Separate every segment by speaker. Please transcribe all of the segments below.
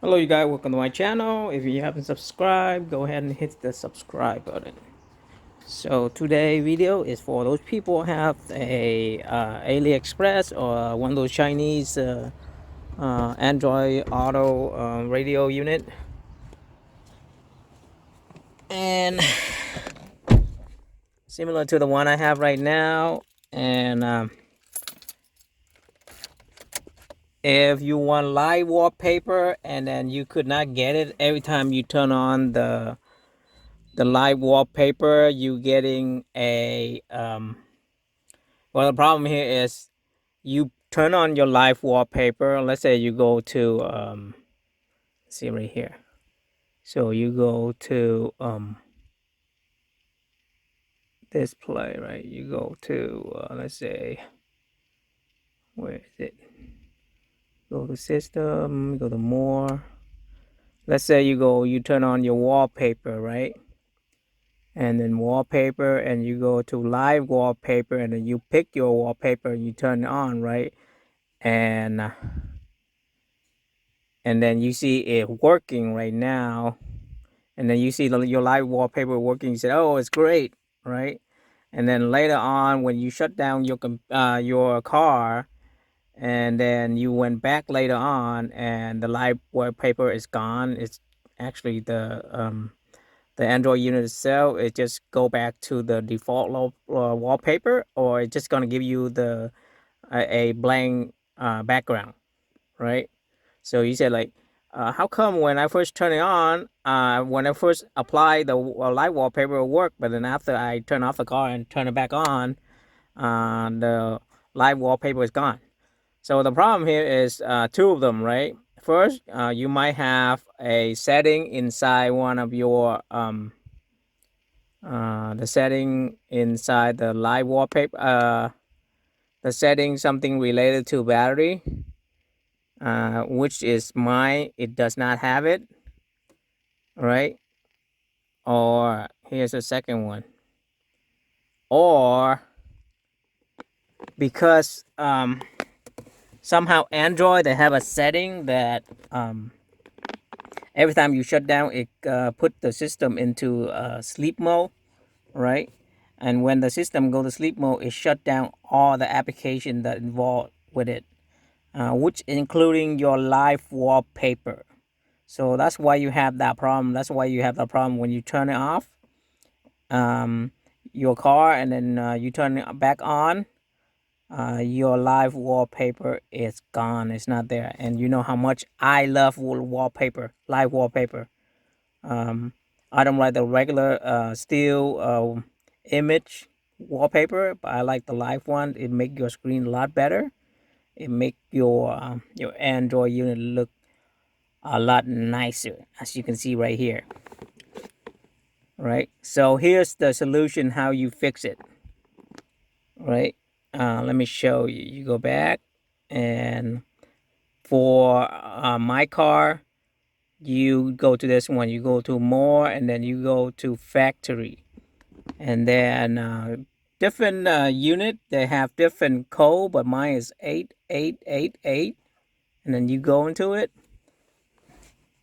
Speaker 1: Hello you guys, welcome to my channel. If you haven't subscribed, go ahead and hit the subscribe button. So today video is for those people who have a AliExpress or one of those Chinese Android Auto radio unit, and similar to the one I have right now. And if you want live wallpaper and then you could not get it every time you turn on the live wallpaper, you getting a well, the problem here is you turn on your live wallpaper. Let's say you go to see right here. So you go to display, right? You go to let's say, where is it? Go to system, go to more. Let's say you turn on your wallpaper, right? And then wallpaper, and you go to live wallpaper, and then you pick your wallpaper and you turn it on, right? And then you see it working right now, and then you see your live wallpaper working. You say, oh, it's great, right? And then later on, when you shut down your car, and then you went back later on and the live wallpaper is gone, it's actually the Android unit itself, it just go back to the default wallpaper, or it's just going to give you a blank background, right? So you said like, how come when I first turn it on, when I first apply the light wallpaper it work, but then after I turn off the car and turn it back on, the live wallpaper is gone. So the problem here is two of them, right? First, you might have a setting inside one of your the setting inside the live wallpaper, the setting something related to battery, which is mine. It does not have it, right? Or here's the second one. Or because somehow Android, they have a setting that every time you shut down, it put the system into sleep mode, right? And when the system go to sleep mode, it shut down all the application that involved with it, which including your live wallpaper. So that's why you have that problem. That's why you have the problem when you turn it off, your car, and then you turn it back on. Your live wallpaper is gone. It's not there. And you know how much I love wallpaper, live wallpaper. Um, I don't like the regular still image wallpaper, but I like the live one. It make your screen a lot better. It make your Android unit look a lot nicer, as you can see right here. Right. So here's the solution. How you fix it. Right. Let me show you. You go back, and for my car, you go to this one. You go to more, and then you go to factory, and then different unit, they have different code, but mine is 8888, and then you go into it.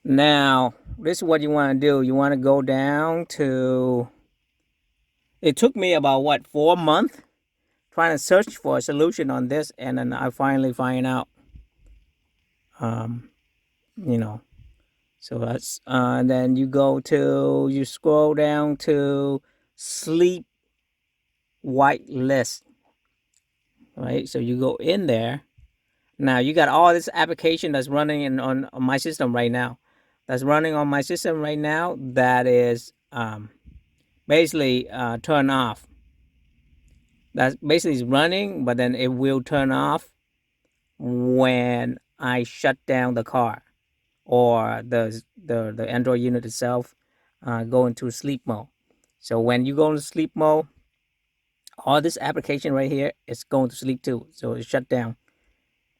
Speaker 1: Now this is what you want to do. You want to go down to, it took me about what, 4 months trying to search for a solution on this, and then I finally find out. You know, so that's and then you scroll down to sleep whitelist, right? So you go in there. Now you got all this application that's running on my system right now. That's running on my system right now. That is basically turn off. That's basically running, but then it will turn off when I shut down the car, or the Android unit itself go into sleep mode. So when you go into sleep mode, all this application right here is going to sleep too. So it's shut down,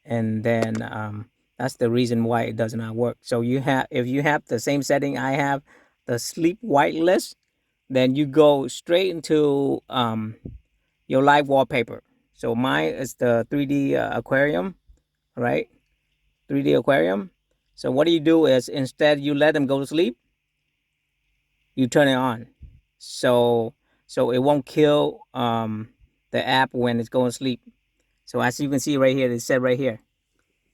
Speaker 1: and then that's the reason why it does not work. So if you have the same setting I have, the sleep whitelist, then you go straight into your live wallpaper. So mine is the 3D aquarium, right? 3D aquarium. So what you do is, instead you let them go to sleep, you turn it on. So it won't kill the app when it's going to sleep. So as you can see right here, it said right here,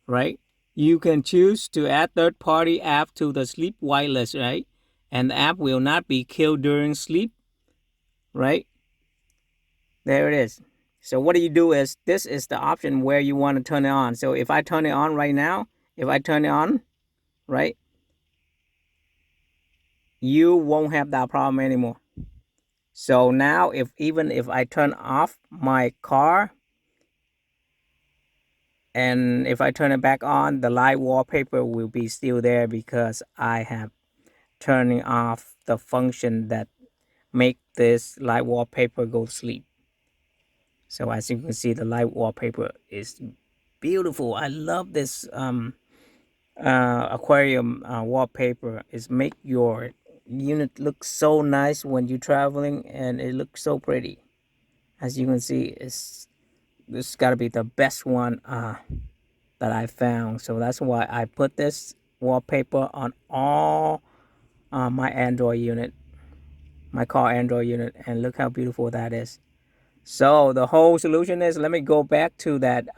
Speaker 1: right? You can choose to add third-party app to the sleep whitelist, right? And the app will not be killed during sleep, right? There it is. So what you do is, this is the option where you want to turn it on. So if I turn it on right now, if I turn it on, right, you won't have that problem anymore. So now even if I turn off my car, and if I turn it back on, the live wallpaper will be still there, because I have turning off the function that make this live wallpaper go to sleep. So as you can see, the live wallpaper is beautiful. I love this aquarium wallpaper. It's make your unit look so nice when you're traveling, and it looks so pretty. As you can see, this got to be the best one that I found. So that's why I put this wallpaper on all my Android unit, my car Android unit, and look how beautiful that is. So the whole solution is, let me go back to that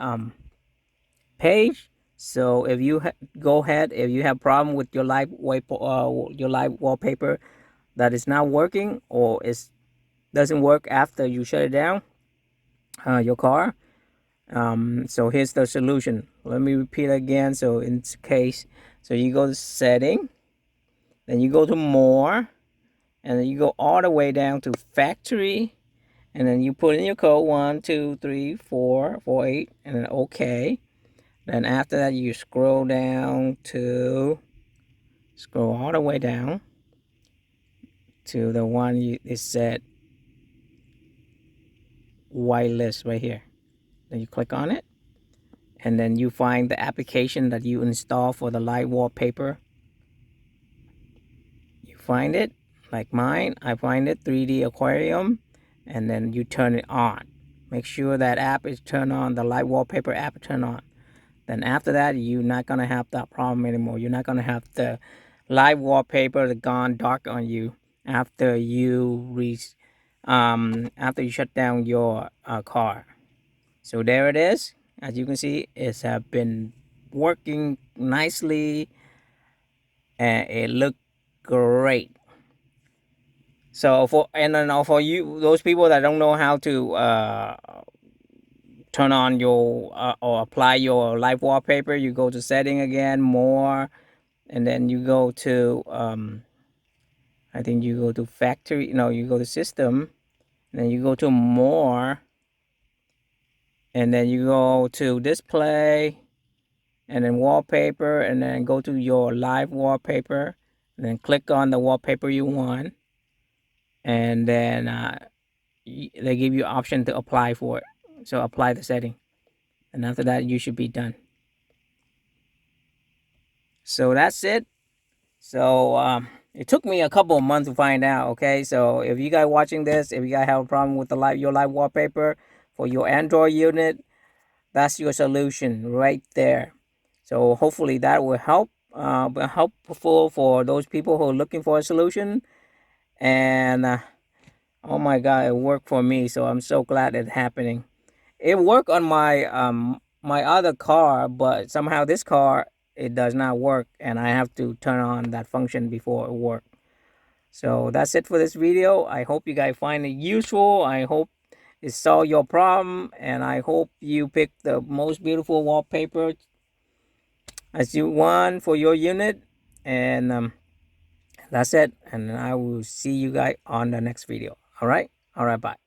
Speaker 1: page. So if you go ahead, if you have problem with your live wallpaper that is not working, or it doesn't work after you shut it down, your car. So here's the solution. Let me repeat again. So in this case, so you go to setting, then you go to more, and then you go all the way down to factory, and then you put in your code 1234448, and then OK. Then after that, you scroll down to scroll all the way down to the one it said whitelist right here. Then you click on it, and then you find the application that you install for the live wallpaper. You find it, like mine, I find it 3D aquarium, and then you turn it on. Make sure that app is turned on, the live wallpaper app turned on. Then after that, you're not gonna have that problem anymore. You're not gonna have the live wallpaper gone dark on you after you after you shut down your car. So there it is. As you can see, it's been working nicely, and it looked great. So for you, those people that don't know how to turn on your or apply your live wallpaper, you go to setting again, more, and then you go to I think you go to factory. No, you go to system, and then you go to more, and then you go to display, and then wallpaper, and then go to your live wallpaper, and then click on the wallpaper you want, and then they give you option to apply for it. So apply the setting, and after that you should be done. So that's it. So it took me a couple of months to find out. Okay, so if you guys watching this, if you guys have a problem with your live wallpaper for your Android unit, that's your solution right there. So hopefully that will help, helpful for those people who are looking for a solution. And oh my God, it worked for me. So I'm so glad it's happening. It worked on my other car, but somehow this car, it does not work, and I have to turn on that function before it works. So that's it for this video. I hope you guys find it useful. I hope it solved your problem, and I hope you pick the most beautiful wallpaper as you want for your unit. And that's it, and I will see you guys on the next video. All right, bye.